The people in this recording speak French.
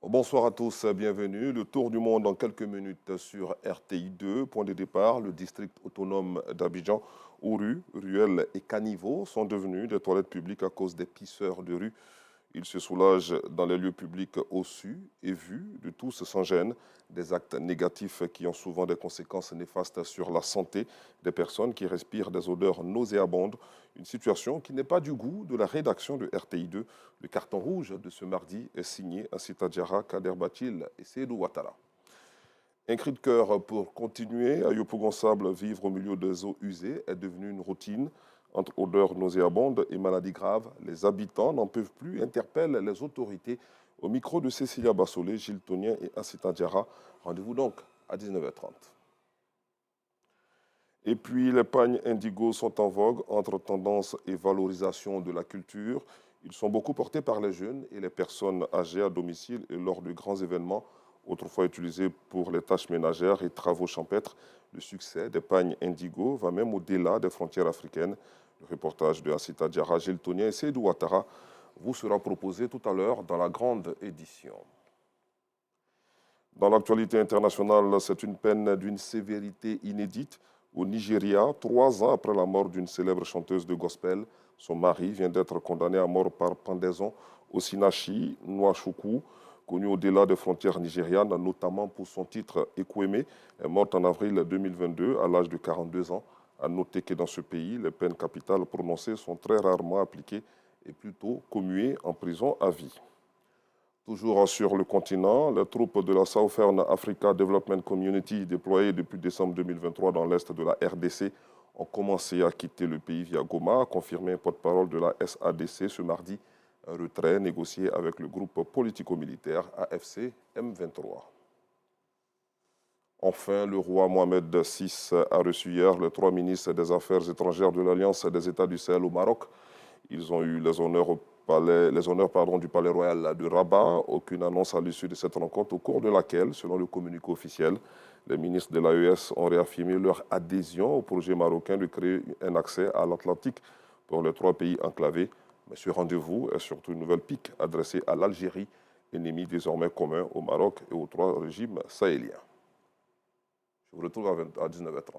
Bonsoir à tous, bienvenue. Le tour du monde en quelques minutes sur RTI 2. Point de départ, le district autonome d'Abidjan, où rues, ruelles et caniveaux sont devenus des toilettes publiques à cause des pisseurs de rue. Ils se soulagent dans les lieux publics au su et vu de tous sans gêne, des actes négatifs qui ont souvent des conséquences néfastes sur la santé des personnes qui respirent des odeurs nauséabondes. Une situation qui n'est pas du goût de la rédaction de RTI 2. Le carton rouge de ce mardi est signé Ansita Diarra, Kader Batil et Seydou Ouattara. Un cri de cœur pour continuer à Yopougon-Sable, vivre au milieu des eaux usées est devenu une routine. Entre odeurs nauséabondes et maladies graves, les habitants n'en peuvent plus, interpellent les autorités. Au micro de Cécilia Bassolé, Gilles Tonien et Ansita Diarra. Rendez-vous donc à 19h30. Et puis, les pagnes indigos sont en vogue entre tendance et valorisation de la culture. Ils sont beaucoup portés par les jeunes et les personnes âgées à domicile et lors de grands événements, autrefois utilisés pour les tâches ménagères et travaux champêtres. Le succès des pagnes indigos va même au-delà des frontières africaines. Le reportage de Ansita Diarra, Gilles Tonien et Seydou Ouattara vous sera proposé tout à l'heure dans la grande édition. Dans l'actualité internationale, c'est une peine d'une sévérité inédite. Au Nigeria, 3 ans après la mort d'une célèbre chanteuse de gospel, son mari vient d'être condamné à mort par pendaison au Sinachi Nwachukwu, connu au-delà des frontières nigérianes, notamment pour son titre Ekweme, est morte en avril 2022 à l'âge de 42 ans. À noter que dans ce pays, les peines capitales prononcées sont très rarement appliquées et plutôt commuées en prison à vie. Toujours sur le continent, les troupes de la Southern Africa Development Community déployées depuis décembre 2023 dans l'est de la RDC ont commencé à quitter le pays via Goma, a confirmé un porte-parole de la SADC ce mardi, un retrait négocié avec le groupe politico-militaire AFC M23. Enfin, le roi Mohamed VI a reçu hier les 3 ministres des Affaires étrangères de l'Alliance des États du Sahel au Maroc. Ils ont eu les honneurs du Palais Royal de Rabat. Aucune annonce à l'issue de cette rencontre, au cours de laquelle, selon le communiqué officiel, les ministres de l'AES ont réaffirmé leur adhésion au projet marocain de créer un accès à l'Atlantique pour les 3 pays enclavés. Mais ce rendez-vous est surtout une nouvelle pique adressée à l'Algérie, ennemi désormais commun au Maroc et aux 3 régimes sahéliens. Je vous retrouve à 19h30.